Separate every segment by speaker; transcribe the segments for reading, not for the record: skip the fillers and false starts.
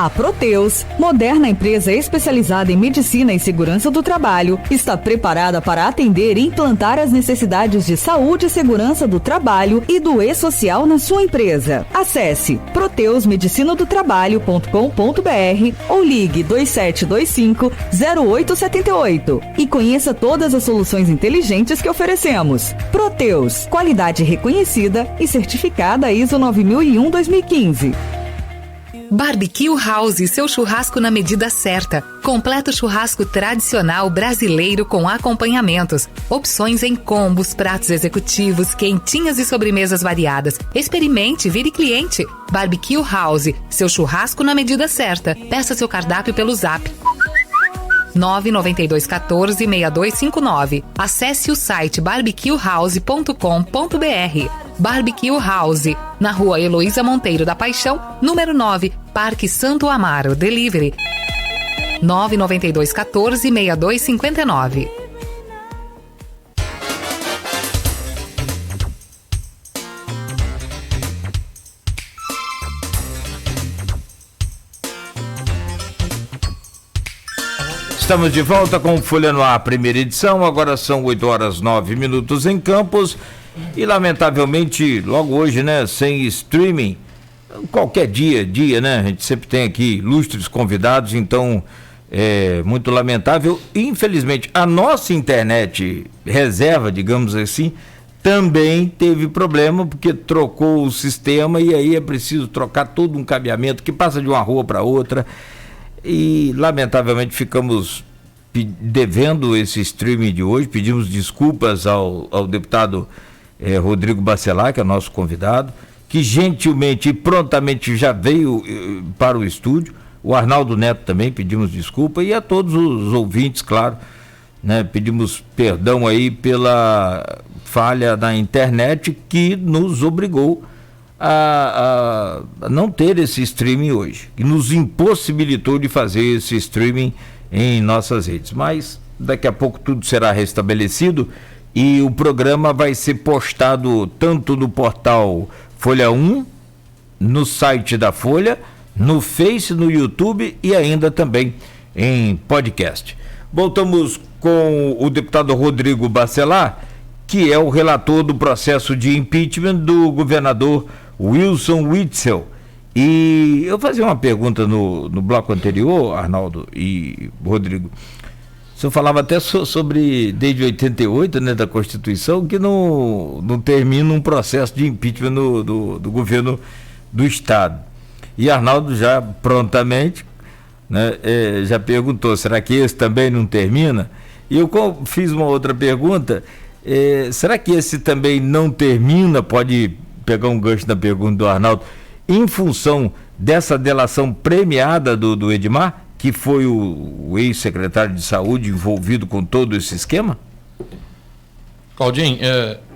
Speaker 1: A Proteus, moderna empresa especializada em medicina e segurança do trabalho, está preparada para atender e implantar as necessidades de saúde e segurança do trabalho e do e-social na sua empresa. Acesse proteusmedicinadotrabalho.com.br ou ligue 2725-0878 e conheça todas as soluções inteligentes que oferecemos. Proteus, qualidade reconhecida e certificada ISO 9001-2015.
Speaker 2: Barbecue House, seu churrasco na medida certa. Completo churrasco tradicional brasileiro com acompanhamentos. Opções em combos, pratos executivos, quentinhas e sobremesas variadas. Experimente, vire cliente. Barbecue House, seu churrasco na medida certa. Peça seu cardápio pelo Zap 99214-6259. Acesse o site barbecuehouse.com.br. Barbecue House, na rua Heloísa Monteiro da Paixão, número 9, Parque Santo Amaro. Delivery 99214-6259.
Speaker 3: Estamos de volta com o Folha no Ar, primeira edição. Agora são 8h09 em Campos. E lamentavelmente, logo hoje, né, sem streaming, qualquer dia, né, a gente sempre tem aqui ilustres convidados, então é muito lamentável. Infelizmente, a nossa internet reserva, digamos assim, também teve problema, porque trocou o sistema e aí é preciso trocar todo um cabeamento que passa de uma rua para outra. E lamentavelmente ficamos devendo esse streaming de hoje. Pedimos desculpas ao deputado Rodrigo Bacelar, que é nosso convidado, que gentilmente e prontamente já veio para o estúdio. O Arnaldo Neto também pedimos desculpa, e a todos os ouvintes, claro, né, pedimos perdão aí pela falha na internet que nos obrigou a não ter esse streaming hoje, que nos impossibilitou de fazer esse streaming em nossas redes. Mas daqui a pouco tudo será restabelecido e o programa vai ser postado tanto no portal Folha 1, no site da Folha, no Face, no YouTube e ainda também em podcast. Voltamos com o deputado Rodrigo Bacelar, que é o relator do processo de impeachment do governador Wilson Witzel. E eu fazia uma pergunta no bloco anterior, Arnaldo e Rodrigo. O senhor falava até sobre, desde 88, né, da Constituição, que não termina um processo de impeachment do governo do Estado. E Arnaldo já prontamente, né, já perguntou, será que esse também não termina? E eu fiz uma outra pergunta, será que esse também não termina? Pode pegar um gancho na pergunta do Arnaldo, em função dessa delação premiada do Edmar, que foi o ex-secretário de Saúde envolvido com todo esse esquema?
Speaker 4: Claudinho,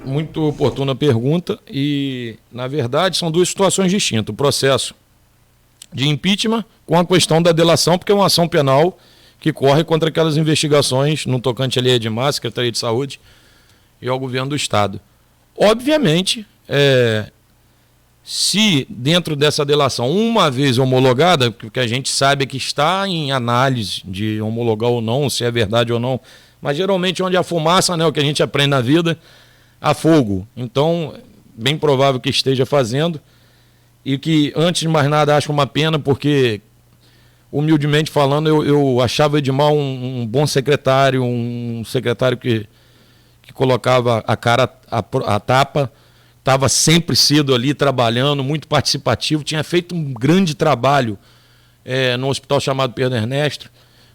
Speaker 4: muito oportuna a pergunta e, na verdade, são duas situações distintas. O processo de impeachment com a questão da delação, porque é uma ação penal que corre contra aquelas investigações no tocante ali a Edmar, Secretaria de Saúde e ao governo do Estado. Obviamente, se dentro dessa delação, uma vez homologada, porque a gente sabe que está em análise de homologar ou não, se é verdade ou não, mas geralmente onde há fumaça, né, o que a gente aprende na vida, há fogo. Então, bem provável que esteja fazendo, e que, antes de mais nada, acho uma pena, porque, humildemente falando, eu achava Edmar um bom secretário, um secretário que colocava a cara a tapa, estava sempre cedo ali trabalhando, muito participativo, tinha feito um grande trabalho no hospital chamado Pedro Ernesto,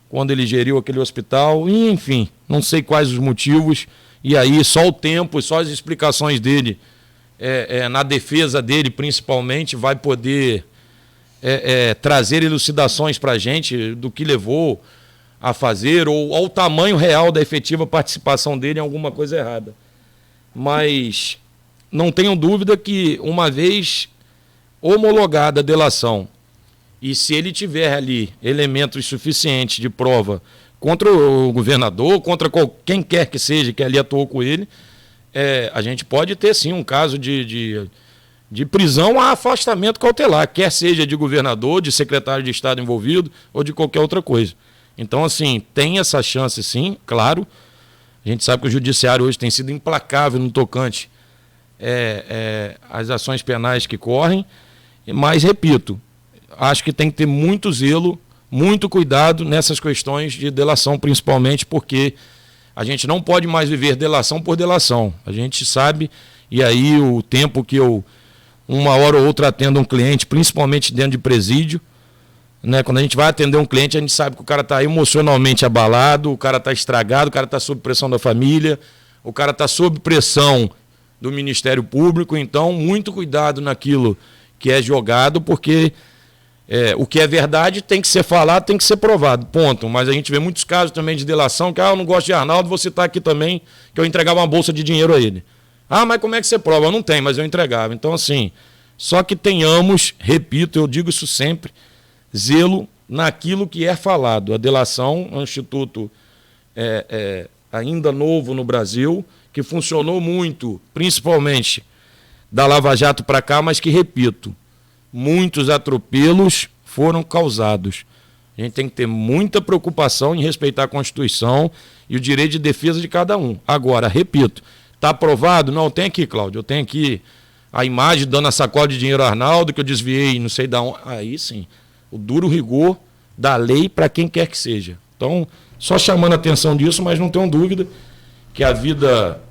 Speaker 4: quando ele geriu aquele hospital, e, enfim, não sei quais os motivos, e aí só o tempo, só as explicações dele, na defesa dele principalmente, vai poder trazer elucidações para a gente do que levou a fazer, ou ao tamanho real da efetiva participação dele em alguma coisa errada. Mas não tenho dúvida que, uma vez homologada a delação, e se ele tiver ali elementos suficientes de prova contra o governador, contra quem quer que seja que ali atuou com ele, a gente pode ter sim um caso de de prisão a afastamento cautelar, quer seja de governador, de secretário de Estado envolvido ou de qualquer outra coisa. Então, assim, tem essa chance sim, claro. A gente sabe que o judiciário hoje tem sido implacável no tocante às ações penais que correm, mas, repito, acho que tem que ter muito zelo, muito cuidado nessas questões de delação, principalmente porque a gente não pode mais viver delação por delação. A gente sabe, e aí o tempo que eu, uma hora ou outra, atendo um cliente, principalmente dentro de presídio, né? Quando a gente vai atender um cliente, a gente sabe que o cara está emocionalmente abalado, o cara está estragado, o cara está sob pressão da família, o cara está sob pressão do Ministério Público. Então, muito cuidado naquilo que é jogado, porque o que é verdade tem que ser falado, tem que ser provado, ponto. Mas a gente vê muitos casos também de delação, que eu não gosto de Arnaldo, vou citar aqui também, que eu entregava uma bolsa de dinheiro a ele. Mas como é que você prova? Eu não tenho, mas eu entregava. Então, assim, só que tenhamos, repito, eu digo isso sempre, zelo naquilo que é falado. A delação é um instituto ainda novo no Brasil, que funcionou muito, principalmente da Lava Jato para cá, mas que, repito, muitos atropelos foram causados. A gente tem que ter muita preocupação em respeitar a Constituição e o direito de defesa de cada um. Agora, repito, está aprovado? Não, tem aqui, Cláudio, eu tenho aqui a imagem dando a sacola de dinheiro a Arnaldo, que eu desviei não sei da onde. Aí sim, o duro rigor da lei para quem quer que seja. Então, só chamando a atenção disso, mas não tenho dúvida que a vida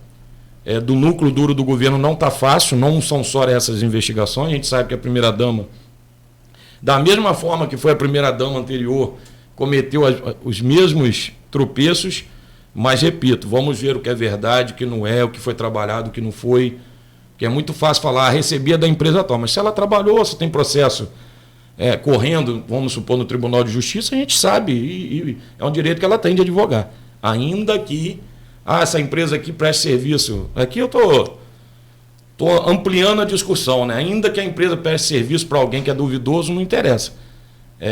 Speaker 4: do núcleo duro do governo não está fácil, não são só essas investigações. A gente sabe que a primeira-dama, da mesma forma que foi a primeira-dama anterior, cometeu os mesmos tropeços, mas, repito, vamos ver o que é verdade, o que não é, o que foi trabalhado, o que não foi, que é muito fácil falar, recebia da empresa tal, mas se ela trabalhou, se tem processo correndo, vamos supor, no Tribunal de Justiça, a gente sabe, e é um direito que ela tem de advogar, ainda que essa empresa aqui preste serviço. Aqui eu estou ampliando a discussão, né? Ainda que a empresa preste serviço para alguém que é duvidoso, não interessa.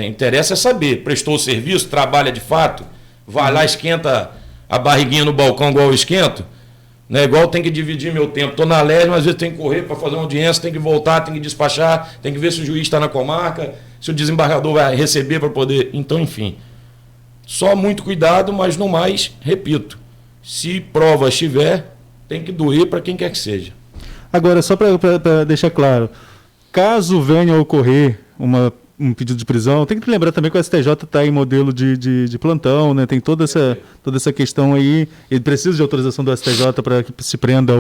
Speaker 4: Interessa é saber, prestou o serviço, trabalha de fato, vai lá, esquenta a barriguinha no balcão igual eu esquento, né? Igual tem que dividir meu tempo. Estou na LERJ, mas às vezes tem que correr para fazer uma audiência, tem que voltar, tem que despachar, tem que ver se o juiz está na comarca, se o desembargador vai receber para poder... Então, enfim, só muito cuidado, mas no mais, repito, se prova estiver, tem que doer para quem quer que seja.
Speaker 5: Agora, só para deixar claro, caso venha a ocorrer um pedido de prisão, tem que lembrar também que o STJ está em modelo de plantão, né? Tem toda essa questão aí, ele precisa de autorização do STJ para que se prenda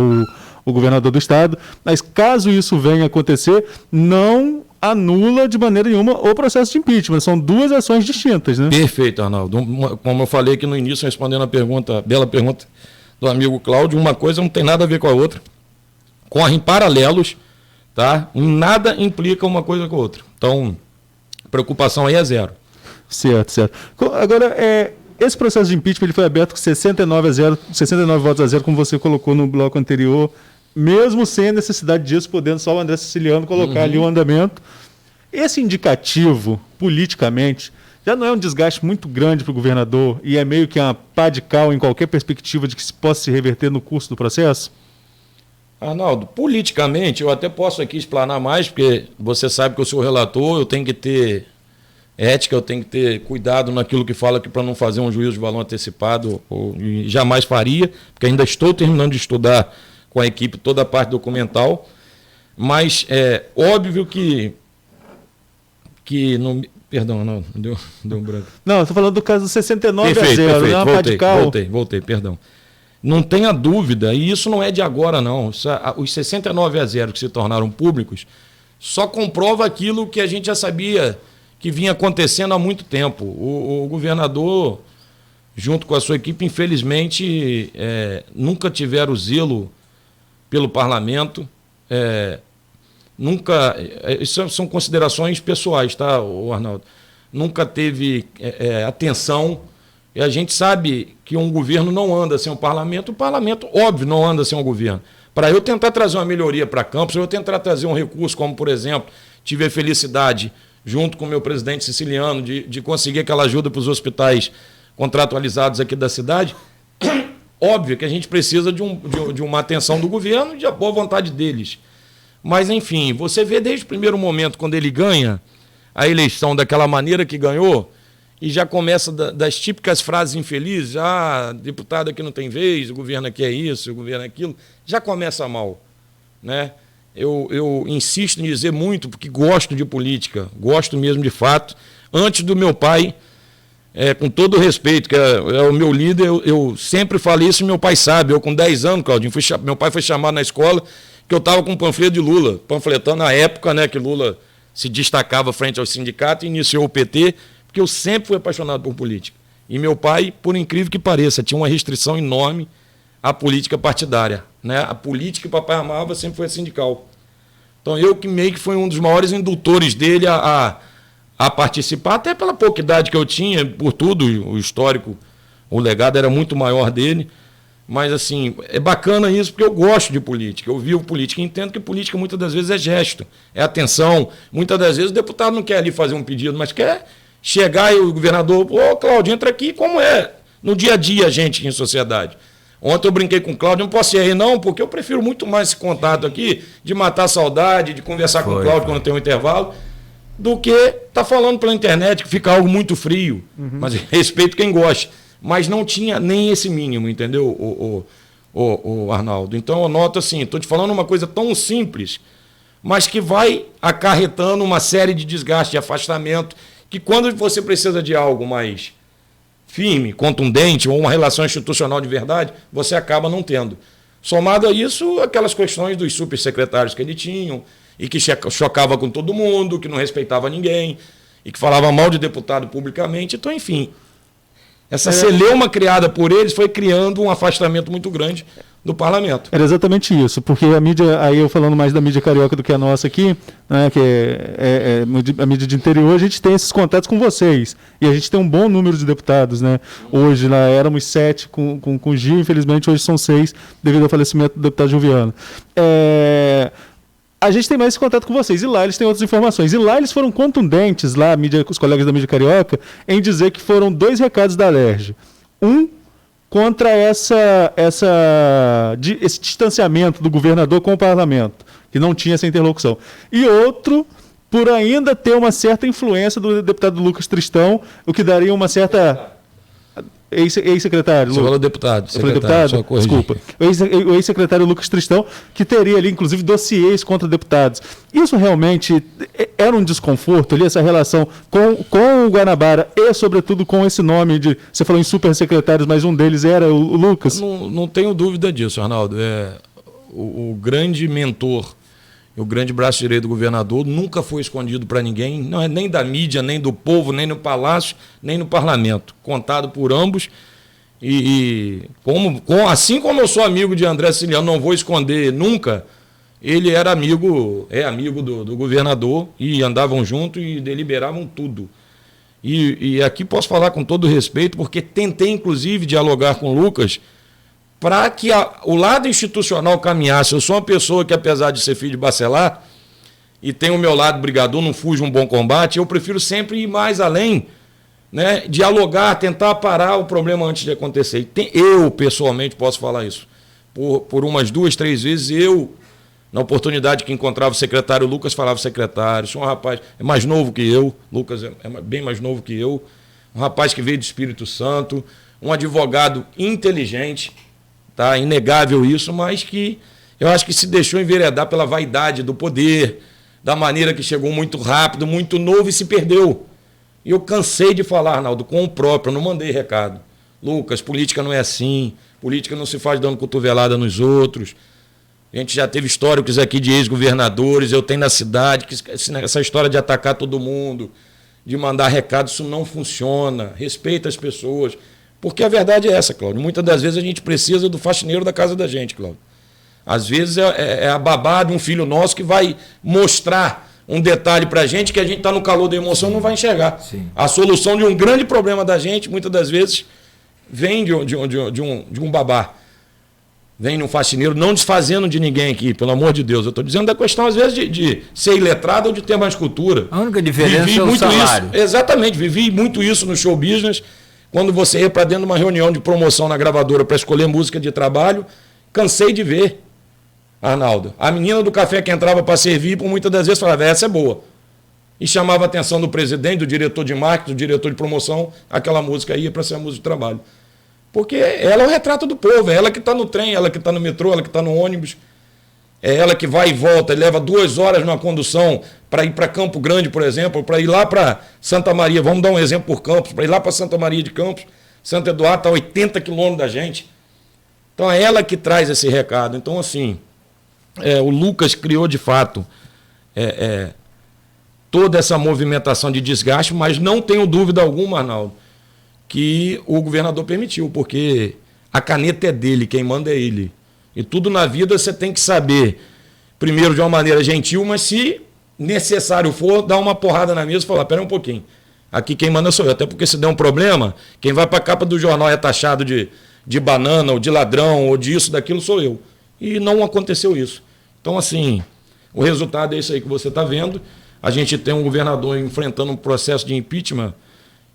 Speaker 5: o governador do estado, mas caso isso venha a acontecer, não anula de maneira nenhuma o processo de impeachment, são duas ações distintas, né?
Speaker 4: Perfeito, Arnaldo. Como eu falei aqui no início, respondendo a bela pergunta do amigo Cláudio, uma coisa não tem nada a ver com a outra, correm paralelos, tá? Nada implica uma coisa com a outra. Então, a preocupação aí é zero.
Speaker 5: Certo. Agora, esse processo de impeachment ele foi aberto com 69 votos a 0, como você colocou no bloco anterior, mesmo sem a necessidade disso, podendo só o André Siciliano colocar ali o andamento. Esse indicativo, politicamente, já não é um desgaste muito grande para o governador e é meio que uma pá de cal em qualquer perspectiva de que se possa se reverter no curso do processo?
Speaker 4: Arnaldo, politicamente, eu até posso aqui explanar mais, porque você sabe que eu sou relator, eu tenho que ter ética, eu tenho que ter cuidado naquilo que fala aqui para não fazer um juízo de valor antecipado, e jamais faria, porque ainda estou terminando de estudar com a equipe toda a parte documental, mas é óbvio que não... Perdão, não deu um branco.
Speaker 5: Não, estou falando do caso do 69
Speaker 4: perfeito,
Speaker 5: a 0,
Speaker 4: perfeito. Voltei, perdão. Não tenha dúvida, e isso não é de agora não, os 69 a 0 que se tornaram públicos só comprova aquilo que a gente já sabia que vinha acontecendo há muito tempo. O governador, junto com a sua equipe, infelizmente, nunca tiveram zelo pelo parlamento, nunca, isso são considerações pessoais, tá, Arnaldo? Nunca teve atenção. E a gente sabe que um governo não anda sem o parlamento, óbvio, não anda sem o governo. Para eu tentar trazer uma melhoria para Campos, eu tentar trazer um recurso, como, por exemplo, tive a felicidade, junto com o meu presidente siciliano, de conseguir aquela ajuda para os hospitais contratualizados aqui da cidade, óbvio que a gente precisa de uma atenção do governo e de boa vontade deles. Mas, enfim, você vê desde o primeiro momento, quando ele ganha a eleição daquela maneira que ganhou, e já começa das típicas frases infelizes, deputado aqui não tem vez, o governo aqui é isso, o governo é aquilo, já começa mal, né? Eu insisto em dizer muito, porque gosto de política, gosto mesmo de fato. Antes do meu pai, com todo o respeito, que é o meu líder, eu sempre falei isso e meu pai sabe. Eu com 10 anos, Claudinho, meu pai foi chamado na escola que eu estava com um panfleto de Lula, panfletando na época, né, que Lula se destacava frente ao sindicato e iniciou o PT, porque eu sempre fui apaixonado por política. E meu pai, por incrível que pareça, tinha uma restrição enorme à política partidária, né? A política que o papai amava sempre foi a sindical. Então eu que meio que fui um dos maiores indutores dele a participar, até pela pouca idade que eu tinha, por tudo, o histórico, o legado era muito maior dele. Mas, assim, é bacana isso porque eu gosto de política, eu vivo política, entendo que política muitas das vezes é gesto, é atenção. Muitas das vezes o deputado não quer ali fazer um pedido, mas quer chegar e o governador, Cláudio, entra aqui, como é no dia a dia a gente em sociedade. Ontem eu brinquei com o Cláudio, não posso ir aí não, porque eu prefiro muito mais esse contato aqui, de matar a saudade, de conversar com o Cláudio quando tem um intervalo, do que tá falando pela internet, que fica algo muito frio. Mas respeito quem gosta. Mas não tinha nem esse mínimo, entendeu, o Arnaldo? Então eu noto assim, estou te falando uma coisa tão simples, mas que vai acarretando uma série de desgaste, de afastamento, que quando você precisa de algo mais firme, contundente, ou uma relação institucional de verdade, você acaba não tendo. Somado a isso, aquelas questões dos supersecretários que ele tinha, e que chocava com todo mundo, que não respeitava ninguém, e que falava mal de deputado publicamente. Então, enfim, essa celeuma criada por eles foi criando um afastamento muito grande do parlamento.
Speaker 5: Era exatamente isso, porque a mídia, aí eu falando mais da mídia carioca do que a nossa aqui, né, que é a mídia de interior, a gente tem esses contatos com vocês, e a gente tem um bom número de deputados, né? Hoje lá éramos 7 com o Gil, infelizmente hoje são 6, devido ao falecimento do deputado Juliano. A gente tem mais esse contato com vocês, e lá eles têm outras informações. E lá eles foram contundentes, lá os colegas da mídia carioca, em dizer que foram 2 recados da Alerj. Um, contra esse distanciamento do governador com o parlamento, que não tinha essa interlocução. E outro, por ainda ter uma certa influência do deputado Lucas Tristão, o que daria uma certa... Ex-secretário.
Speaker 4: Você falou deputado.
Speaker 5: Desculpa. O ex-secretário Lucas Tristão, que teria ali, inclusive, dossiês contra deputados. Isso realmente era um desconforto ali, essa relação com o Guanabara e, sobretudo, com esse nome de... Você falou em supersecretários, mas um deles era o Lucas.
Speaker 4: Não tenho dúvida disso, Arnaldo. O grande mentor, o grande braço direito do governador nunca foi escondido para ninguém, não é nem da mídia, nem do povo, nem no palácio, nem no parlamento. Contado por ambos. Assim como eu sou amigo de André Siciliano, não vou esconder nunca, ele era amigo do governador e andavam juntos e deliberavam tudo. E aqui posso falar com todo respeito, porque tentei, inclusive, dialogar com o Lucas para que o lado institucional caminhasse. Eu sou uma pessoa que, apesar de ser filho de bacelar, e tenho o meu lado brigador, não fujo um bom combate, eu prefiro sempre ir mais além, né? Dialogar, tentar parar o problema antes de acontecer. Eu, pessoalmente, posso falar isso. Por umas 2, 3 vezes, eu, na oportunidade que encontrava o secretário Lucas, falava: secretário, sou um rapaz, é mais novo que eu, Lucas é bem mais novo que eu, um rapaz que veio do Espírito Santo, um advogado inteligente, tá? Inegável isso, mas que eu acho que se deixou enveredar pela vaidade do poder, da maneira que chegou muito rápido, muito novo e se perdeu. E eu cansei de falar, Arnaldo, com o próprio, eu não mandei recado. Lucas, política não é assim, política não se faz dando cotovelada nos outros. A gente já teve históricos aqui de ex-governadores, eu tenho na cidade, que essa história de atacar todo mundo, de mandar recado, isso não funciona. Respeita as pessoas. Porque a verdade é essa, Cláudio. Muitas das vezes a gente precisa do faxineiro da casa da gente, Cláudio. Às vezes é a babá de um filho nosso que vai mostrar um detalhe para a gente que a gente está no calor da emoção e não vai enxergar. Sim. A solução de um grande problema da gente, muitas das vezes, vem de um babá. Vem de um faxineiro, não desfazendo de ninguém aqui, pelo amor de Deus. Eu estou dizendo da questão, às vezes, de ser iletrado ou de ter mais cultura.
Speaker 3: A única diferença é o salário.
Speaker 4: Exatamente, vivi muito isso no show business. Quando você ia para dentro de uma reunião de promoção na gravadora para escolher música de trabalho, cansei de ver. Arnaldo. A menina do café que entrava para servir, por muitas das vezes falava, essa é boa. E chamava a atenção do presidente, do diretor de marketing, do diretor de promoção, aquela música ia para ser a música de trabalho. Porque ela é o retrato do povo, é ela que está no trem, ela que está no metrô, ela que está no ônibus. É ela que vai e volta, e leva 2 horas numa condução para ir para Campo Grande, por exemplo, para ir lá para Santa Maria, vamos dar um exemplo por Campos, para ir lá para Santa Maria de Campos, Santo Eduardo está a 80 quilômetros da gente. Então é ela que traz esse recado. Então, assim, o Lucas criou de fato toda essa movimentação de desgaste, mas não tenho dúvida alguma, Arnaldo, que o governador permitiu, porque a caneta é dele, quem manda é ele. E tudo na vida você tem que saber, primeiro de uma maneira gentil, mas se necessário for, dar uma porrada na mesa e falar, pera um pouquinho, aqui quem manda sou eu, até porque se der um problema, quem vai para a capa do jornal é taxado de banana, ou de ladrão, ou disso, daquilo sou eu. E não aconteceu isso. Então, assim, o resultado é isso aí que você está vendo. A gente tem um governador enfrentando um processo de impeachment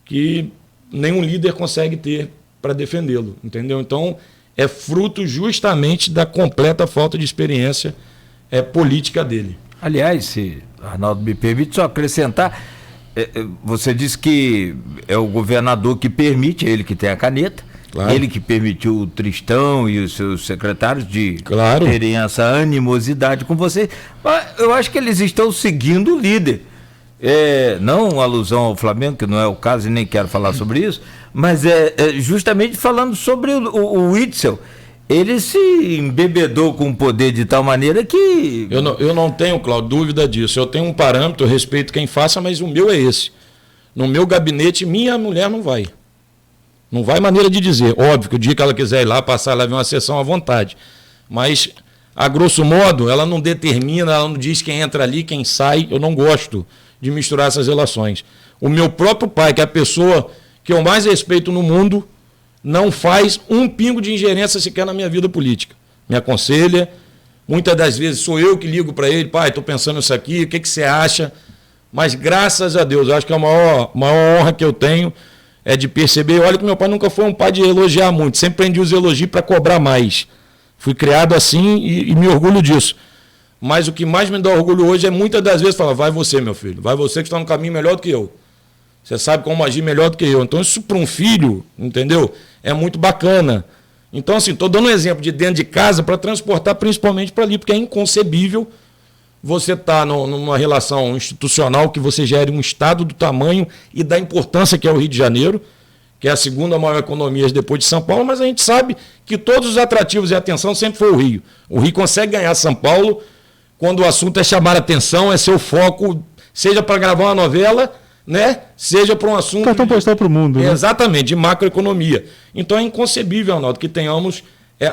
Speaker 4: que nenhum líder consegue ter para defendê-lo, entendeu? Então, é fruto justamente da completa falta de experiência política dele.
Speaker 3: Aliás, se Arnaldo me permite só acrescentar, você disse que é o governador que permite, ele que tem a caneta, claro. Ele que permitiu o Tristão e os seus secretários de terem essa animosidade com você. Mas eu acho que eles estão seguindo o líder. Não alusão ao Flamengo, que não é o caso e nem quero falar sobre isso, mas justamente falando sobre o Witzel. Ele se embebedou com o poder de tal maneira que...
Speaker 4: Eu não tenho, Cláudio, dúvida disso. Eu tenho um parâmetro, eu respeito quem faça, mas o meu é esse. No meu gabinete, minha mulher não vai. Não vai maneira de dizer. Óbvio que o dia que ela quiser ir lá, passar, ela vem uma sessão à vontade. Mas, a grosso modo, ela não determina, ela não diz quem entra ali, quem sai. Eu não gosto de misturar essas relações. O meu próprio pai, que é a pessoa que eu mais respeito no mundo, não faz um pingo de ingerência sequer na minha vida política. Me aconselha. Muitas das vezes sou eu que ligo para ele, pai, estou pensando nisso aqui, o que você acha? Mas, graças a Deus, eu acho que a maior honra que eu tenho é de perceber, olha que meu pai nunca foi um pai de elogiar muito, sempre aprendi os elogios para cobrar mais. Fui criado assim e me orgulho disso. Mas o que mais me dá orgulho hoje é muitas das vezes falar, vai você, meu filho, vai você que está no caminho melhor do que eu. Você sabe como agir melhor do que eu. Então isso para um filho, entendeu? É muito bacana. Então assim, estou dando um exemplo de dentro de casa para transportar principalmente para ali, porque é inconcebível você estar numa relação institucional que você gere um estado do tamanho e da importância que é o Rio de Janeiro, que é a segunda maior economia depois de São Paulo, mas a gente sabe que todos os atrativos e atenção sempre foi o Rio. O Rio consegue ganhar São Paulo quando o assunto é chamar a atenção, é seu foco, seja para gravar uma novela, né? Seja para um assunto...
Speaker 5: Cartão postal para o mundo. Né?
Speaker 4: Exatamente, de macroeconomia. Então é inconcebível, Arnaldo, que tenhamos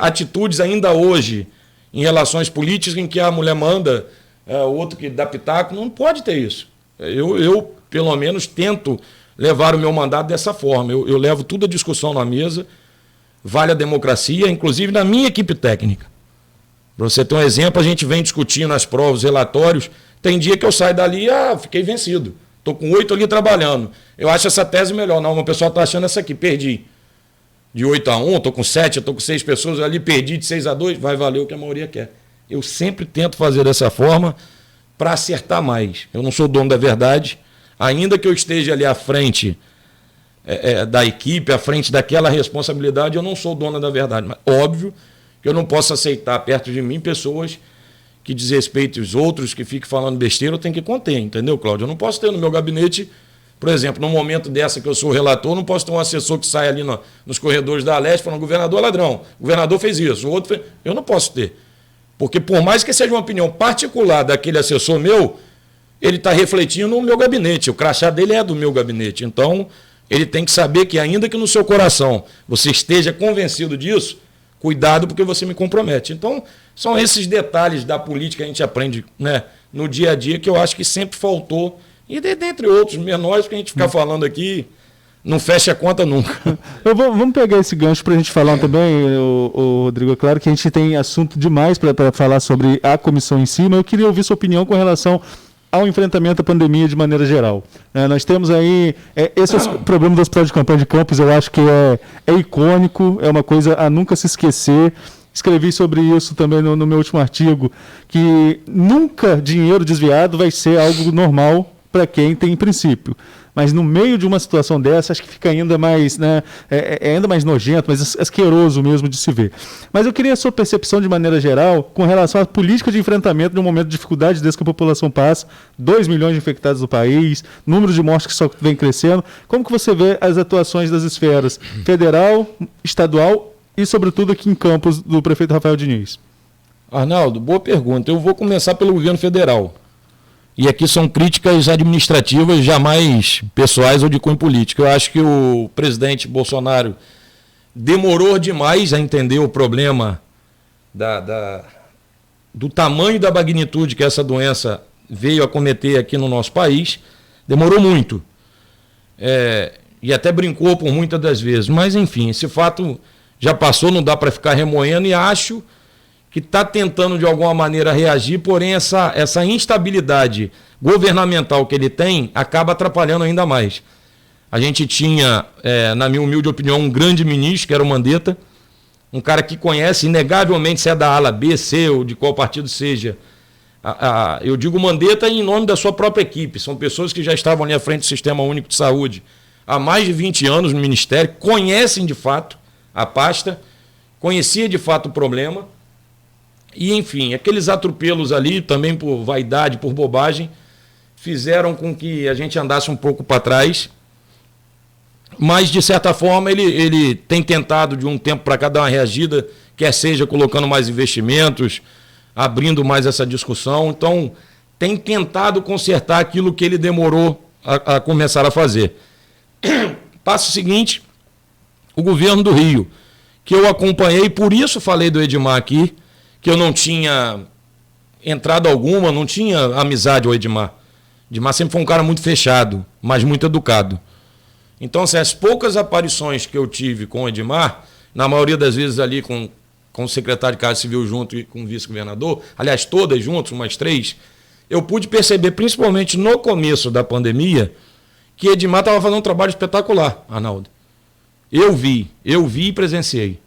Speaker 4: atitudes ainda hoje em relações políticas em que a mulher manda... o outro que dá pitaco, não pode ter isso. Eu, pelo menos, tento levar o meu mandato dessa forma. Eu levo tudo a discussão na mesa, vale a democracia, inclusive na minha equipe técnica. Para você ter um exemplo, a gente vem discutindo as provas, relatórios, tem dia que eu saio dali fiquei vencido. Estou com 8 ali trabalhando. Eu acho essa tese melhor. Não, uma pessoa está achando essa aqui, perdi. De 8-1, estou com 7, estou com 6 pessoas ali, perdi de 6-2, vai valer o que a maioria quer. Eu sempre tento fazer dessa forma para acertar mais. Eu não sou dono da verdade, ainda que eu esteja ali à frente da equipe, à frente daquela responsabilidade, eu não sou dono da verdade. Mas óbvio que eu não posso aceitar perto de mim pessoas que desrespeitem os outros, que fiquem falando besteira, eu tenho que conter, entendeu, Cláudio? Eu não posso ter no meu gabinete, por exemplo, num momento dessa que eu sou relator, não posso ter um assessor que sai ali nos corredores da Leste falando, governador ladrão, o governador fez isso, o outro fez... Eu não posso ter. Porque por mais que seja uma opinião particular daquele assessor meu, ele está refletindo no meu gabinete. O crachá dele é do meu gabinete. Então, ele tem que saber que ainda que no seu coração você esteja convencido disso, cuidado porque você me compromete. Então, são esses detalhes da política que a gente aprende, né, no dia a dia que eu acho que sempre faltou. E dentre outros menores que a gente ficar falando aqui... Não fecha a conta nunca.
Speaker 5: Vamos pegar esse gancho para a gente falar também, o Rodrigo. É claro que a gente tem assunto demais para falar sobre a comissão em si, mas eu queria ouvir sua opinião com relação ao enfrentamento à pandemia de maneira geral. Nós temos aí esse problema das provas de campanha de Campos, eu acho que é icônico, é uma coisa a nunca se esquecer. escrevi sobre isso também no meu último artigo, que nunca dinheiro desviado vai ser algo normal para quem tem princípio. Mas no meio de uma situação dessa, acho que fica ainda mais, né, ainda mais nojento, mais asqueroso mesmo de se ver. Mas eu queria a sua percepção de maneira geral com relação à política de enfrentamento de um momento de dificuldade desse que a população passa, 2 milhões de infectados no país, número de mortes que só vem crescendo. Como que você vê as atuações das esferas federal, estadual e, sobretudo, aqui em Campos, do prefeito Rafael Diniz?
Speaker 4: Arnaldo, boa pergunta. Eu vou começar pelo governo federal. E aqui são críticas administrativas, jamais pessoais ou de cunho político. Eu acho que o presidente Bolsonaro demorou demais a entender o problema do tamanho e da magnitude que essa doença veio a cometer aqui no nosso país. Demorou muito. E até brincou por muitas das vezes. Mas, enfim, esse fato já passou, não dá para ficar remoendo, e acho que está tentando de alguma maneira reagir, porém essa instabilidade governamental que ele tem acaba atrapalhando ainda mais. A gente tinha, na minha humilde opinião, um grande ministro, que era o Mandetta, um cara que conhece, inegavelmente, se é da ala B, C ou de qual partido seja. Eu digo Mandetta em nome da sua própria equipe, são pessoas que já estavam ali à frente do Sistema Único de Saúde há mais de 20 anos no Ministério, conhecem de fato a pasta, conhecia de fato o problema. E, enfim, aqueles atropelos ali, também por vaidade, por bobagem, fizeram com que a gente andasse um pouco para trás. Mas, de certa forma, ele tem tentado, de um tempo para cá, dar uma reagida, quer seja colocando mais investimentos, abrindo mais essa discussão. Então, tem tentado consertar aquilo que ele demorou a começar a fazer. Passo seguinte, o governo do Rio, que eu acompanhei, por isso falei do Edmar aqui, que eu não tinha entrada alguma, não tinha amizade ao Edmar. Edmar sempre foi um cara muito fechado, mas muito educado. Então, assim, as poucas aparições que eu tive com o Edmar, na maioria das vezes ali com o secretário de Casa Civil junto e com o vice-governador, aliás, todas juntas, umas 3, eu pude perceber, principalmente no começo da pandemia, que Edmar estava fazendo um trabalho espetacular, Arnaldo. Eu vi e presenciei.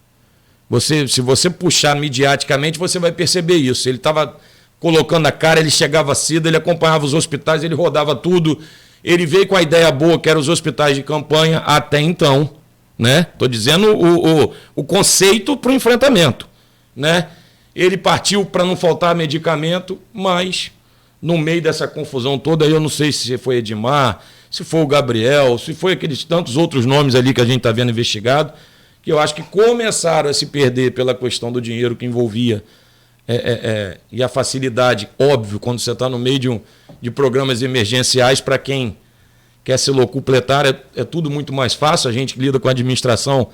Speaker 4: Se você puxar midiaticamente, você vai perceber isso. Ele estava colocando a cara, ele chegava cedo, ele acompanhava os hospitais, ele rodava tudo. Ele veio com a ideia boa, que eram os hospitais de campanha, até então, né? Estou dizendo o conceito para o enfrentamento, né? Ele partiu para não faltar medicamento, mas no meio dessa confusão toda, eu não sei se foi Edmar, se foi o Gabriel, se foi aqueles tantos outros nomes ali que a gente está vendo investigado, que eu acho que começaram a se perder pela questão do dinheiro que envolvia e a facilidade, óbvio, quando você está no meio de programas emergenciais, para quem quer se locupletar, é tudo muito mais fácil. A gente que lida com a administração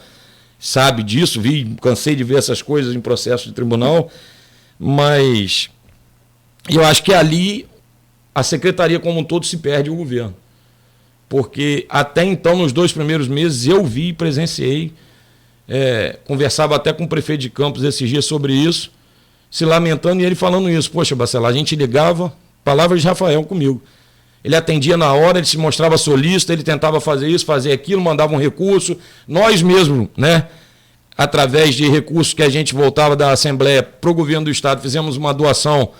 Speaker 4: sabe disso, cansei de ver essas coisas em processo de tribunal, mas eu acho que ali a secretaria como um todo se perde o governo. Porque até então, nos 2 primeiros meses, eu vi e presenciei, conversava até com o prefeito de Campos esses dias sobre isso, se lamentando, e ele falando isso. Poxa, Bacelar, a gente ligava, palavras de Rafael comigo. Ele atendia na hora, ele se mostrava solícito, ele tentava fazer isso, fazer aquilo, mandava um recurso. Nós mesmos, né, através de recursos que a gente voltava da Assembleia para o governo do Estado, fizemos uma doação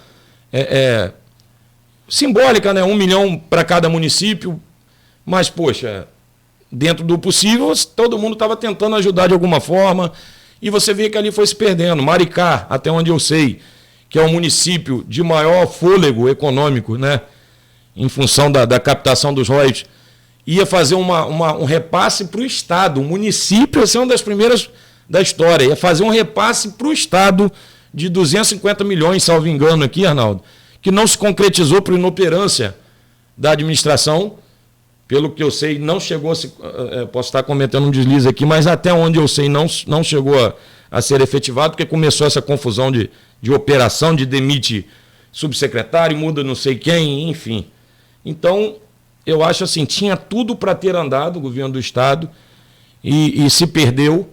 Speaker 4: simbólica, né, 1 milhão para cada município. Mas, poxa, dentro do possível, todo mundo estava tentando ajudar de alguma forma, e você vê que ali foi se perdendo. Maricá, até onde eu sei, que é o município de maior fôlego econômico, né, em função da captação dos royalties, ia fazer um repasse para o Estado. O município, essa é uma das primeiras da história, ia fazer um repasse para o Estado de 250 milhões, salvo engano aqui, Arnaldo, que não se concretizou por inoperância da administração. Pelo que eu sei, não chegou a se... posso estar cometendo um deslize aqui, mas até onde eu sei não chegou a ser efetivado, porque começou essa confusão de operação, de demite subsecretário, muda não sei quem, enfim. Então, eu acho assim, tinha tudo para ter andado o governo do Estado e se perdeu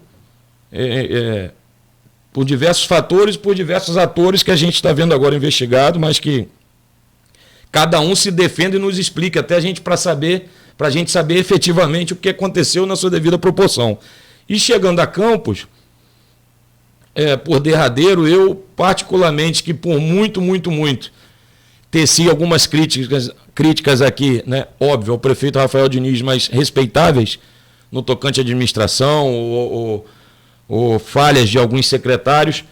Speaker 4: por diversos fatores, por diversos atores que a gente está vendo agora investigado, mas que cada um se defende e nos explica, até a gente para a gente saber efetivamente o que aconteceu na sua devida proporção. E chegando a Campos, por derradeiro, eu particularmente, que por muito, teci algumas críticas aqui, né, óbvio, ao prefeito Rafael Diniz, mas respeitáveis, no tocante à administração, ou falhas de alguns secretários,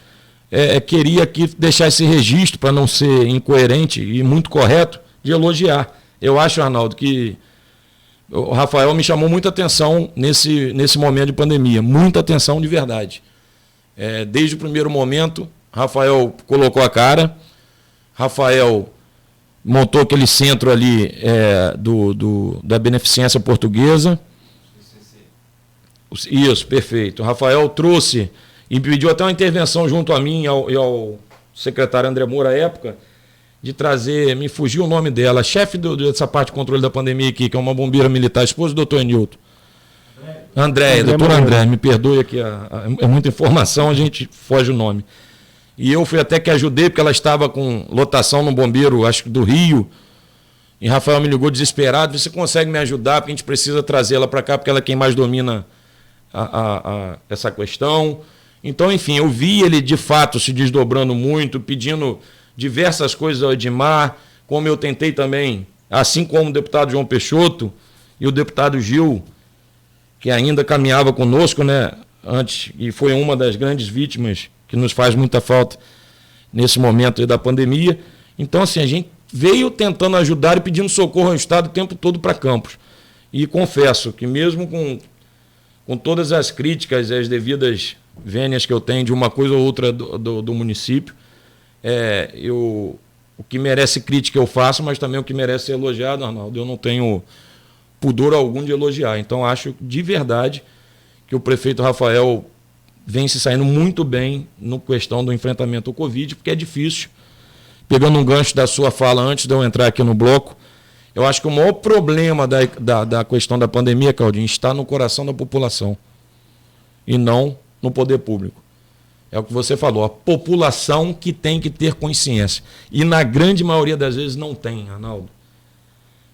Speaker 4: queria aqui deixar esse registro, para não ser incoerente e muito correto, de elogiar. Eu acho, Arnaldo, que o Rafael me chamou muita atenção nesse momento de pandemia, muita atenção de verdade. Desde o primeiro momento, Rafael colocou a cara, Rafael montou aquele centro ali da Beneficência Portuguesa. Isso, perfeito. O Rafael trouxe e pediu até uma intervenção junto a mim e ao secretário André Moura à época, de trazer, me fugiu o nome dela, chefe dessa parte de controle da pandemia aqui, que é uma bombeira militar, esposa do doutor Enilton. Doutor André, me perdoe aqui, é muita informação, a gente foge o nome. E eu fui até que ajudei, porque ela estava com lotação no bombeiro, acho que do Rio, e Rafael me ligou desesperado, você consegue me ajudar, porque a gente precisa trazer ela para cá, porque ela é quem mais domina essa questão. Então, enfim, eu vi ele de fato se desdobrando muito, pedindo diversas coisas ao Edmar, como eu tentei também, assim como o deputado João Peixoto e o deputado Gil, que ainda caminhava conosco, né, antes, e foi uma das grandes vítimas que nos faz muita falta nesse momento da pandemia. Então, assim, a gente veio tentando ajudar e pedindo socorro ao Estado o tempo todo para Campos. E confesso que mesmo com todas as críticas e as devidas vênias que eu tenho de uma coisa ou outra do município, o que merece crítica eu faço, mas também o que merece ser elogiado, Arnaldo, eu não tenho pudor algum de elogiar. Então, acho de verdade que o prefeito Rafael vem se saindo muito bem na questão do enfrentamento ao Covid, porque é difícil. Pegando um gancho da sua fala antes de eu entrar aqui no bloco, eu acho que o maior problema da questão da pandemia, Claudinho, está no coração da população e não no poder público. É o que você falou, a população que tem que ter consciência. E na grande maioria das vezes não tem, Arnaldo.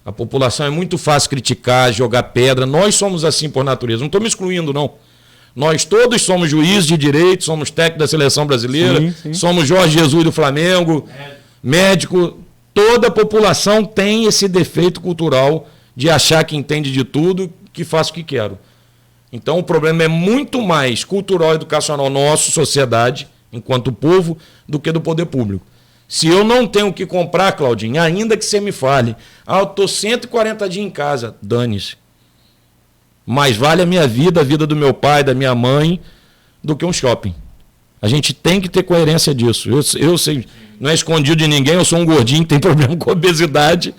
Speaker 4: A população é muito fácil criticar, jogar pedra. Nós somos assim por natureza. Não estou me excluindo, não. Nós todos somos juízes de direito, somos técnicos da seleção brasileira, sim. Somos Jorge Jesus do Flamengo, médico. Toda a população tem esse defeito cultural de achar que entende de tudo, que faço o que quero. Então o problema é muito mais cultural e educacional nosso, sociedade, enquanto povo, do que do poder público. Se eu não tenho o que comprar, Claudinho, ainda que você me fale, eu estou 140 dias em casa, dane-se. Mais vale a minha vida, a vida do meu pai, da minha mãe, do que um shopping. A gente tem que ter coerência disso. Eu sei, não é escondido de ninguém, eu sou um gordinho que tem problema com obesidade,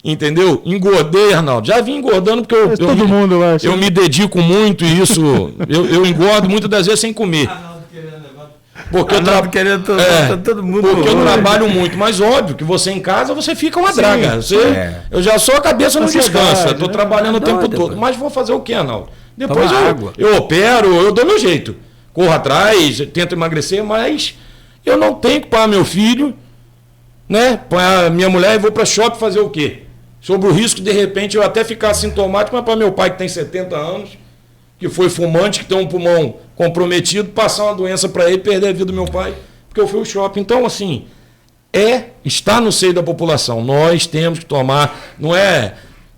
Speaker 4: entendeu? Engordei, Arnaldo. Já vim engordando porque eu me dedico muito e isso, eu engordo muitas das vezes sem comer. Porque todo mundo porque eu trabalho muito, mas óbvio que você em casa você fica uma draga. Eu já sou a cabeça não descansa, estou trabalhando o tempo todo. Mas vou fazer o quê, Arnaldo? Depois eu opero, eu dou meu jeito. Corro atrás, tento emagrecer, mas eu não tenho que pagar meu filho, né? Para minha mulher e vou para shopping fazer o quê? Sobre o risco de repente eu até ficar sintomático, mas para meu pai que tem 70 anos, que foi fumante, que tem um pulmão comprometido, passar uma doença para ele, perder a vida do meu pai, porque eu fui ao shopping. Então, assim, está no seio da população. Nós temos que tomar,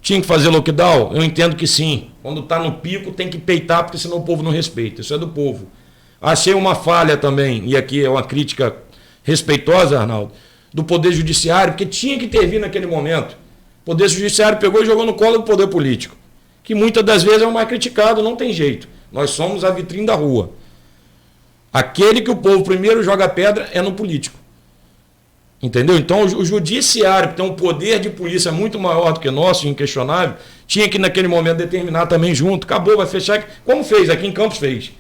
Speaker 4: tinha que fazer lockdown? Eu entendo que sim. Quando está no pico, tem que peitar, porque senão o povo não respeita. Isso é do povo. Achei uma falha também, e aqui é uma crítica respeitosa, Arnaldo, do Poder Judiciário, porque tinha que intervir naquele momento. O Poder Judiciário pegou e jogou no colo do Poder Político, que muitas das vezes é o mais criticado, não tem jeito. Nós somos a vitrine da rua. Aquele que o povo primeiro joga pedra é no político. Entendeu? Então o judiciário, que tem um poder de polícia muito maior do que nosso, inquestionável, tinha que naquele momento determinar também junto. Acabou, vai fechar. Como fez? Aqui em Campos fez.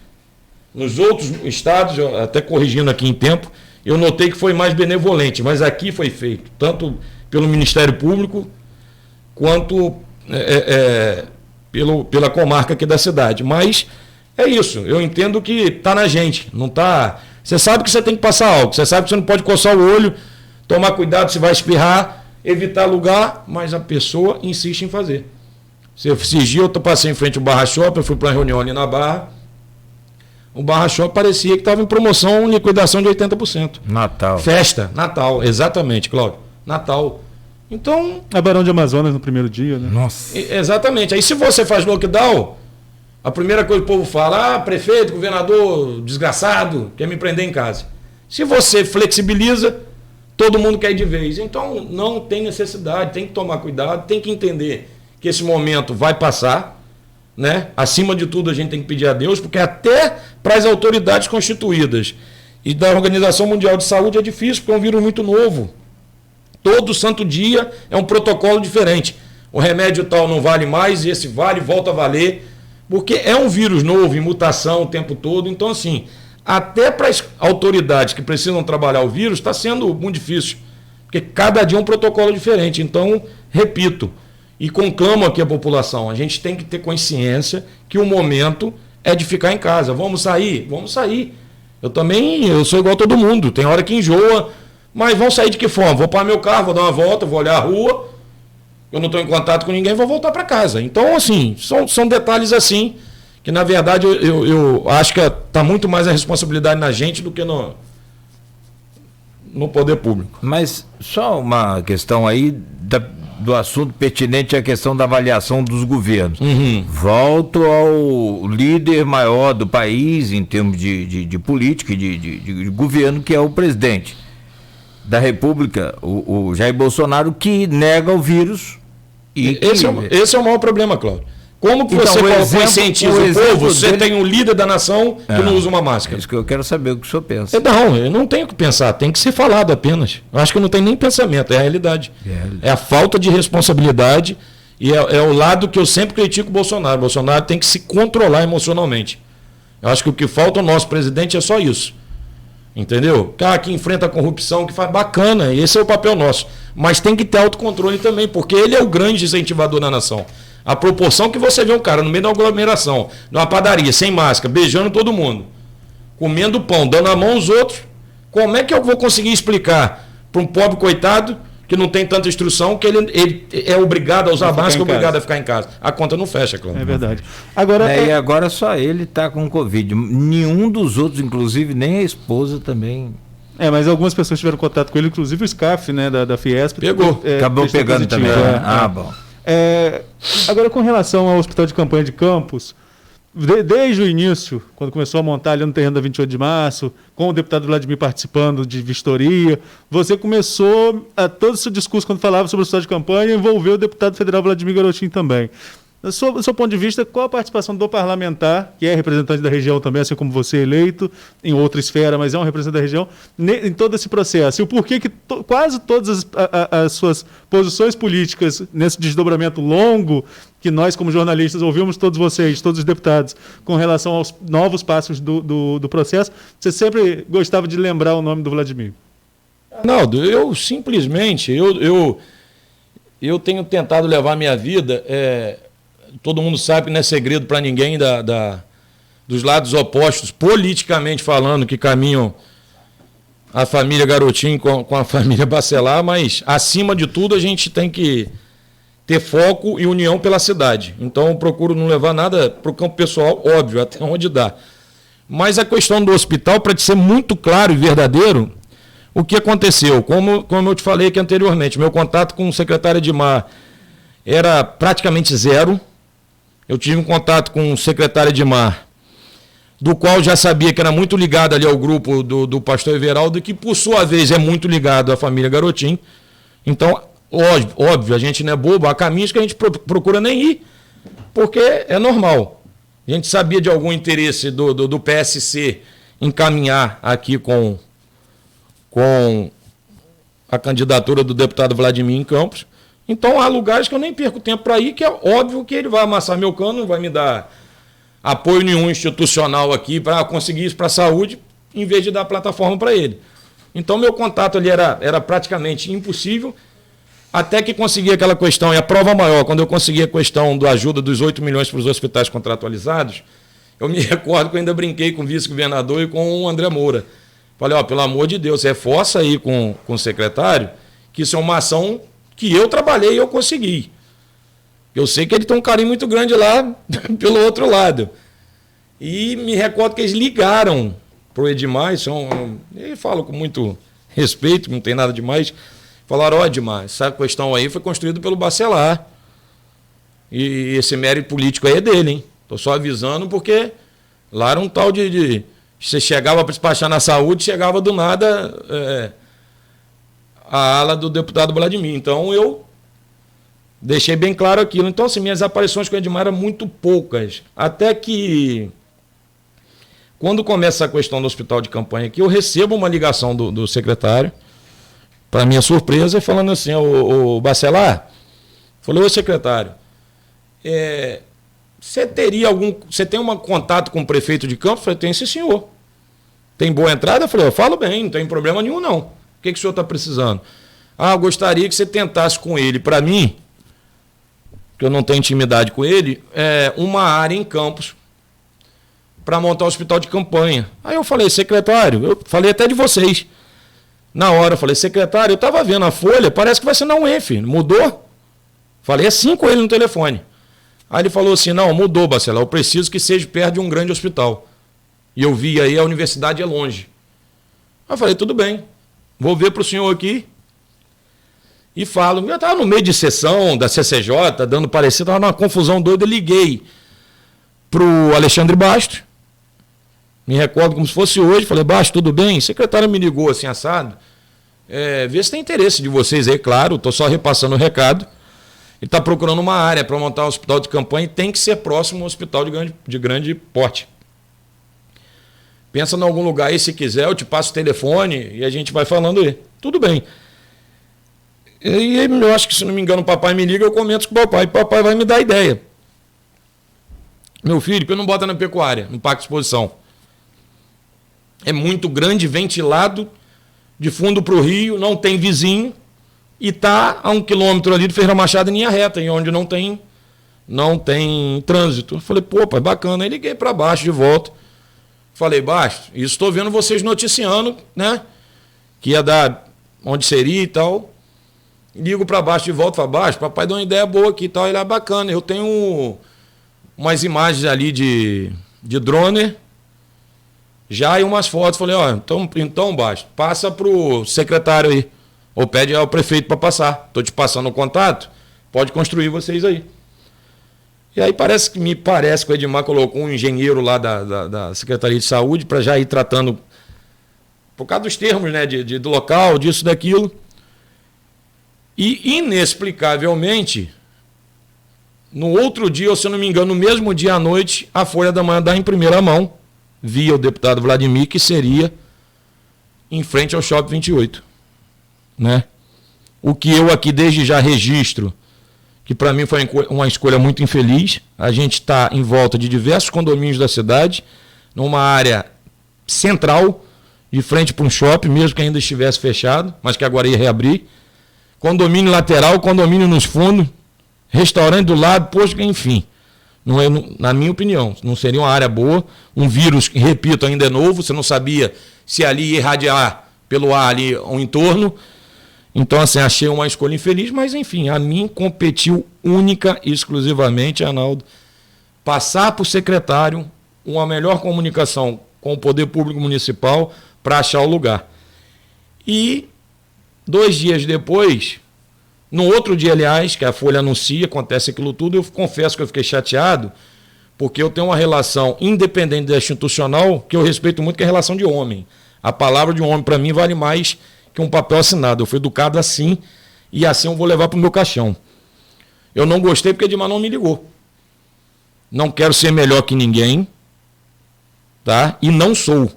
Speaker 4: Nos outros estados, até corrigindo aqui em tempo, eu notei que foi mais benevolente, mas aqui foi feito, tanto pelo Ministério Público, quanto pela comarca aqui da cidade. Mas é isso, eu entendo que está na gente, não está... Você sabe que você tem que passar álcool, você sabe que você não pode coçar o olho, tomar cuidado se vai espirrar, evitar lugar, mas a pessoa insiste em fazer. Esses dias eu passei em frente ao Barra Shopping, eu fui para uma reunião ali na Barra, o Barra Shopping parecia que estava em promoção, liquidação de 80%.
Speaker 3: Natal.
Speaker 4: Festa, Natal, exatamente, Cláudio. Natal. Então...
Speaker 5: A Barão de Amazonas no primeiro dia, né?
Speaker 3: Nossa.
Speaker 4: Exatamente. Aí se você faz lockdown, a primeira coisa que o povo fala, prefeito, governador, desgraçado, quer me prender em casa. Se você flexibiliza, todo mundo quer ir de vez. Então não tem necessidade, tem que tomar cuidado, tem que entender que esse momento vai passar, né? Acima de tudo a gente tem que pedir a Deus, porque até para as autoridades constituídas e da Organização Mundial de Saúde é difícil, porque é um vírus muito novo. Todo santo dia é um protocolo diferente. O remédio tal não vale mais, e esse vale, volta a valer, porque é um vírus novo, em mutação o tempo todo. Então, assim, até para as autoridades que precisam trabalhar o vírus, está sendo muito difícil, porque cada dia é um protocolo diferente. Então, repito, e conclamo aqui a população, a gente tem que ter consciência que o momento é de ficar em casa. Vamos sair? Vamos sair. Eu sou igual a todo mundo, tem hora que enjoa, mas vão sair de que forma? Vou para meu carro, vou dar uma volta, vou olhar a rua, eu não estou em contato com ninguém, vou voltar para casa. Então, assim, são detalhes assim, que na verdade eu acho que está muito mais a responsabilidade na gente do que no poder público.
Speaker 3: Mas só uma questão aí do assunto pertinente à questão da avaliação dos governos. Volto ao líder maior do país em termos de política e de governo, que é o presidente da República, o Jair Bolsonaro, que nega o vírus.
Speaker 4: Esse é o maior problema, Cláudio. Como que
Speaker 3: então,
Speaker 4: você conscientiza o povo? Você tem um líder da nação que não usa uma máscara.
Speaker 3: É isso que eu quero saber, o que o senhor pensa.
Speaker 4: Não, eu não tenho o que pensar, tem que ser falado apenas. Eu acho que não tem nem pensamento, é a realidade. É a falta de responsabilidade e é o lado que eu sempre critico o Bolsonaro. O Bolsonaro tem que se controlar emocionalmente. Eu acho que o que falta ao nosso presidente é só isso. Entendeu? Cara que enfrenta a corrupção, que faz bacana, esse é o papel nosso. Mas tem que ter autocontrole também, porque ele é o grande incentivador da nação. A proporção que você vê um cara no meio da aglomeração, numa padaria, sem máscara, beijando todo mundo, comendo pão, dando a mão aos outros, como é que eu vou conseguir explicar para um pobre coitado que não tem tanta instrução que ele é obrigado a usar máscara, obrigado a ficar em casa? A conta não fecha, claro.
Speaker 5: É verdade. Agora,
Speaker 3: E agora só ele está com Covid. Nenhum dos outros, inclusive, nem a esposa também.
Speaker 5: Mas algumas pessoas tiveram contato com ele, inclusive o SCAF, né, da Fiesp.
Speaker 4: Pegou.
Speaker 3: Acabou pegando também. Bom.
Speaker 5: Agora, com relação ao hospital de campanha de Campos, desde o início, quando começou a montar ali no terreno da 28 de março, com o deputado Vladimir participando de vistoria, você começou todo esse discurso, quando falava sobre o hospital de campanha, envolveu o deputado federal Vladimir Garotinho também. Do seu ponto de vista, qual a participação do parlamentar, que é representante da região também, assim como você eleito, em outra esfera, mas é um representante da região, em todo esse processo? E o porquê que quase todas as suas posições políticas, nesse desdobramento longo, que nós, como jornalistas, ouvimos todos vocês, todos os deputados, com relação aos novos passos do processo, você sempre gostava de lembrar o nome do Vladimir?
Speaker 4: Arnaldo, eu simplesmente, eu tenho tentado levar a minha vida... Todo mundo sabe que não é segredo para ninguém dos lados opostos, politicamente falando, que caminham a família Garotinho com a família Bacelar, mas, acima de tudo, a gente tem que ter foco e união pela cidade. Então, eu procuro não levar nada para o campo pessoal, óbvio, até onde dá. Mas a questão do hospital, para ser muito claro e verdadeiro, o que aconteceu? Como eu te falei aqui anteriormente, meu contato com o secretário Edmar era praticamente zero. Eu tive um contato com o secretário Edmar, do qual já sabia que era muito ligado ali ao grupo do pastor Everaldo, que por sua vez é muito ligado à família Garotinho. Então, óbvio, a gente não é bobo, há caminhos que a gente procura nem ir, porque é normal. A gente sabia de algum interesse do PSC em caminhar aqui com a candidatura do deputado Vladimir em Campos. Então, há lugares que eu nem perco tempo para ir, que é óbvio que ele vai amassar meu cano, não vai me dar apoio nenhum institucional aqui para conseguir isso para a saúde, em vez de dar plataforma para ele. Então, meu contato ali era praticamente impossível, até que consegui aquela questão, e a prova maior, quando eu consegui a questão da ajuda dos 8 milhões para os hospitais contratualizados, eu me recordo que eu ainda brinquei com o vice-governador e com o André Moura. Falei, pelo amor de Deus, reforça aí com o secretário, que isso é uma ação que eu trabalhei e eu consegui. Eu sei que ele tem um carinho muito grande lá pelo outro lado. E me recordo que eles ligaram para o Edmar, eu falo com muito respeito, não tem nada demais, falaram, Edmar, essa questão aí foi construída pelo Bacelar, e esse mérito político aí é dele, hein? Estou só avisando porque lá era um tal de você chegava para despachar na saúde, chegava do nada a ala do deputado Vladimir. Então eu deixei bem claro aquilo. Então, assim, minhas aparições com o Edmar eram muito poucas. Até que, quando começa a questão do hospital de campanha aqui, eu recebo uma ligação do secretário, para minha surpresa, falando assim, o Bacelar, falou, ô secretário, você tem um contato com o prefeito de Campos? Eu falei, tem sim, senhor. Tem boa entrada? Eu falei, eu falo bem, não tem problema nenhum, não. O que o senhor está precisando? Eu gostaria que você tentasse com ele, para mim, que eu não tenho intimidade com ele, uma área em Campos para montar um hospital de campanha. Aí eu falei, secretário, eu falei até de vocês. Na hora, eu falei, secretário, eu estava vendo a folha, parece que vai ser na UENF, mudou? Falei assim com ele no telefone. Aí ele falou assim, não, mudou, Bacelar, eu preciso que seja perto de um grande hospital. E eu vi aí, a universidade é longe. Aí eu falei, tudo bem, vou ver para o senhor aqui. E falo, eu estava no meio de sessão da CCJ, dando parecer, estava numa confusão doida, eu liguei para o Alexandre Bastos, me recordo como se fosse hoje, falei, Bastos, tudo bem? O secretário me ligou assim, assado, vê se tem interesse de vocês aí, claro, estou só repassando o recado, ele está procurando uma área para montar um hospital de campanha e tem que ser próximo a um hospital de grande porte. Pensa em algum lugar aí, se quiser, eu te passo o telefone e a gente vai falando aí. Tudo bem. E eu acho que, se não me engano, o papai me liga, eu comento com o papai. O papai vai me dar ideia. Meu filho, que eu não bota na pecuária, no parque de exposição. É muito grande, ventilado, de fundo para o rio, não tem vizinho, e está a 1 quilômetro ali de Ferreira Machado em linha reta, em onde não tem trânsito. Eu falei, pô, pai, bacana. Aí liguei para baixo de volta. Falei, Bastos, isso estou vendo vocês noticiando, né? Que ia dar onde seria e tal. Ligo para baixo de volta, falo, Bastos, papai deu uma ideia boa aqui e tal. Ele é bacana. Eu tenho umas imagens ali de drone, já e umas fotos. Falei, então Bastos, passa para o secretário aí. Ou pede ao prefeito para passar. Estou te passando o contato, pode construir vocês aí. E aí me parece que o Edmar colocou um engenheiro lá da Secretaria de Saúde para já ir tratando, por causa dos termos, né, do local, disso, daquilo. E, inexplicavelmente, no outro dia, ou se eu não me engano, no mesmo dia à noite, a Folha da Manhã dá em primeira mão, via o deputado Vladimir, que seria em frente ao Shopping 28. Né? O que eu aqui desde já registro, que para mim foi uma escolha muito infeliz. A gente está em volta de diversos condomínios da cidade, numa área central, de frente para um shopping, mesmo que ainda estivesse fechado, mas que agora ia reabrir. Condomínio lateral, condomínio nos fundos, restaurante do lado, posto, enfim. Não é, na minha opinião, não seria uma área boa. Um vírus, que, repito, ainda é novo, você não sabia se ali ia irradiar pelo ar ali o entorno. Então, assim, achei uma escolha infeliz, mas, enfim, a mim competiu única e exclusivamente, Arnaldo, passar para o secretário uma melhor comunicação com o Poder Público Municipal para achar o lugar. E 2 dias depois, no outro dia, aliás, que a Folha anuncia, acontece aquilo tudo, eu confesso que eu fiquei chateado, porque eu tenho uma relação independente da institucional, que eu respeito muito, que é a relação de homem. A palavra de um homem, para mim, vale mais que um papel assinado. Eu fui educado assim, e assim eu vou levar para o meu caixão. Eu não gostei porque Edmar não me ligou. Não quero ser melhor que ninguém, tá? E não sou.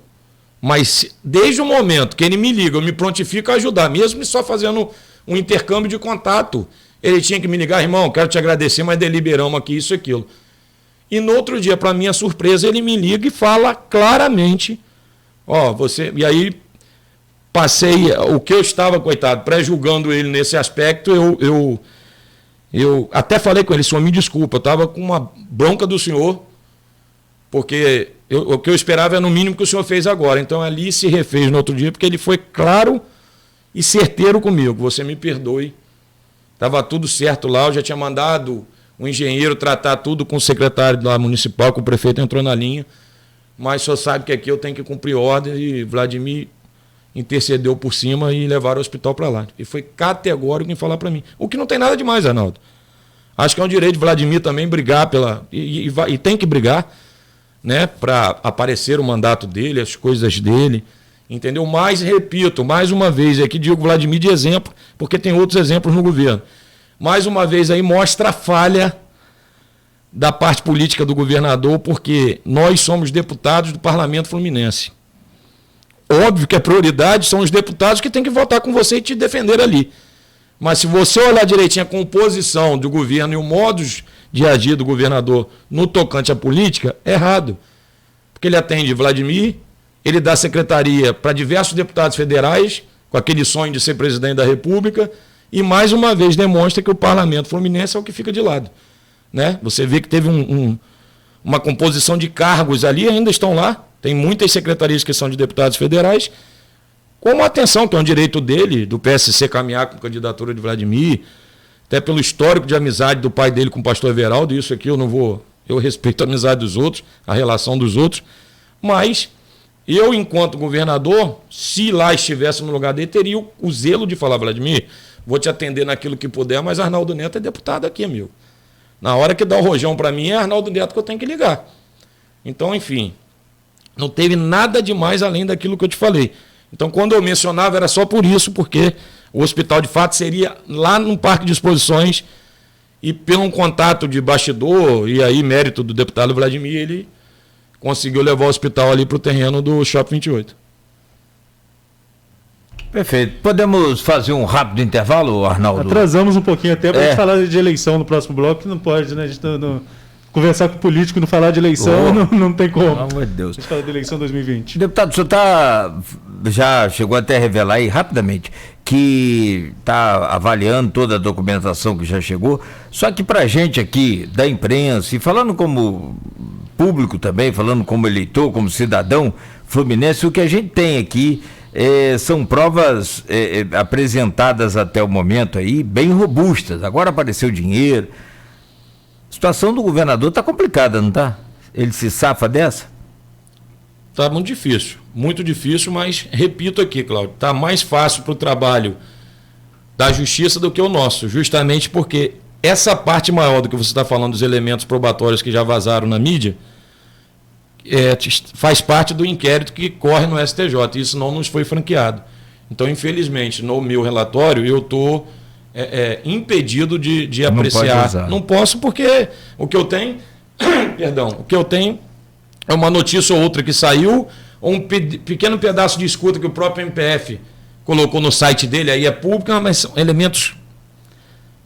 Speaker 4: Mas desde o momento que ele me liga, eu me prontifico a ajudar, mesmo só fazendo um intercâmbio de contato. Ele tinha que me ligar, irmão, quero te agradecer, mas deliberamos aqui isso e aquilo. E no outro dia, para minha surpresa, ele me liga e fala claramente, você... E aí passei, o que eu estava, coitado, pré-julgando ele nesse aspecto, eu até falei com ele, senhor, me desculpa, eu estava com uma bronca do senhor, porque o que eu esperava é no mínimo que o senhor fez agora. Então ali se refez no outro dia, porque ele foi claro e certeiro comigo. Você me perdoe, estava tudo certo lá, eu já tinha mandado o engenheiro tratar tudo com o secretário da municipal, que o prefeito entrou na linha. mas só sabe que aqui eu tenho que cumprir ordem e Vladimir intercedeu por cima e levaram o hospital para lá. E foi categórico em falar para mim. O que não tem nada demais, Arnaldo. Acho que é um direito de Vladimir também brigar e tem que brigar, né, para aparecer o mandato dele, as coisas dele, entendeu? Mas, repito, mais uma vez, aqui digo Vladimir de exemplo, porque tem outros exemplos no governo. Mais uma vez aí mostra a falha da parte política do governador, porque nós somos deputados do Parlamento Fluminense. Óbvio que a prioridade são os deputados que têm que votar com você e te defender ali. Mas se você olhar direitinho a composição do governo e o modo de agir do governador no tocante à política, é errado. Porque ele atende Vladimir, ele dá secretaria para diversos deputados federais, com aquele sonho de ser presidente da República, e mais uma vez demonstra que o Parlamento Fluminense é o que fica de lado. Né? Você vê que teve uma composição de cargos ali, ainda estão lá. Tem muitas secretarias que são de deputados federais, com uma atenção, que é um direito dele, do PSC caminhar com a candidatura de Vladimir, até pelo histórico de amizade do pai dele com o pastor Everaldo. Isso aqui eu respeito a amizade dos outros, a relação dos outros, mas eu, enquanto governador, se lá estivesse no lugar dele, teria o zelo de falar: Vladimir, vou te atender naquilo que puder, mas Arnaldo Neto é deputado aqui, amigo. Na hora que dá o rojão para mim, é Arnaldo Neto que eu tenho que ligar. Então, enfim, não teve nada demais além daquilo que eu te falei. Então, quando eu mencionava, era só por isso, porque o hospital, de fato, seria lá no Parque de Exposições, e pelo um contato de bastidor, e aí mérito do deputado Vladimir, ele conseguiu levar o hospital ali para o terreno do Shopping 28.
Speaker 3: Perfeito. Podemos fazer um rápido intervalo, Arnaldo?
Speaker 5: Atrasamos um pouquinho até para gente falar de eleição no próximo bloco, que não pode, né? A gente conversar com o político e não falar de eleição, não tem como.
Speaker 3: Pelo amor de Deus.
Speaker 5: A gente fala de eleição 2020.
Speaker 3: Deputado, o senhor já chegou até a revelar aí rapidamente que está avaliando toda a documentação que já chegou, só que para a gente aqui da imprensa, e falando como público também, falando como eleitor, como cidadão fluminense, o que a gente tem aqui são provas apresentadas até o momento aí, bem robustas. Agora apareceu dinheiro. A situação do governador está complicada, não está? Ele se safa dessa?
Speaker 4: Está muito difícil, mas repito aqui, Cláudio, está mais fácil para o trabalho da justiça do que o nosso, justamente porque essa parte maior do que você está falando, dos elementos probatórios que já vazaram na mídia, faz parte do inquérito que corre no STJ, e isso não nos foi franqueado. Então, infelizmente, no meu relatório, eu estou impedido de apreciar. Não posso, porque o que eu tenho é uma notícia ou outra que saiu, ou um pequeno pedaço de escuta que o próprio MPF colocou no site dele, aí é público, mas são elementos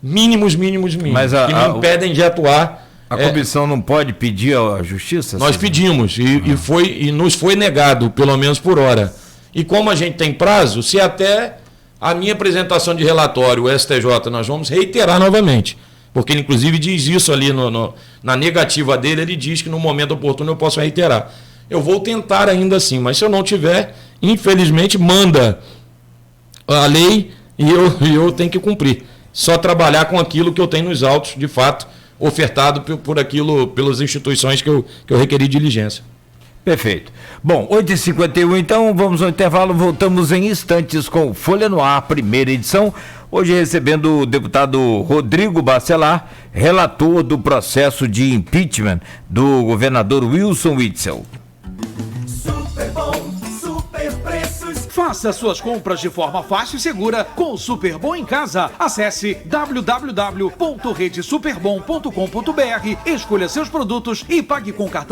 Speaker 4: mínimos, mas que me impedem de atuar.
Speaker 3: A comissão não pode pedir à justiça?
Speaker 4: Nós pedimos e nos foi negado, pelo menos por hora. E como a gente tem prazo, se até a minha apresentação de relatório, o STJ, nós vamos reiterar novamente. Porque ele, inclusive, diz isso ali na negativa dele, ele diz que no momento oportuno eu posso reiterar. Eu vou tentar ainda assim, mas se eu não tiver, infelizmente, manda a lei e eu tenho que cumprir. Só trabalhar com aquilo que eu tenho nos autos, de fato, ofertado pelas instituições que eu requeri diligência.
Speaker 3: Perfeito. Bom, 8h51, então, vamos ao intervalo, voltamos em instantes com Folha no Ar, primeira edição, hoje recebendo o deputado Rodrigo Bacelar, relator do processo de impeachment do governador Wilson Witzel.
Speaker 6: Super bom, super preços. Faça suas compras de forma fácil e segura com o Super Bom em Casa. Acesse www.redesuperbom.com.br, escolha seus produtos e pague com cartão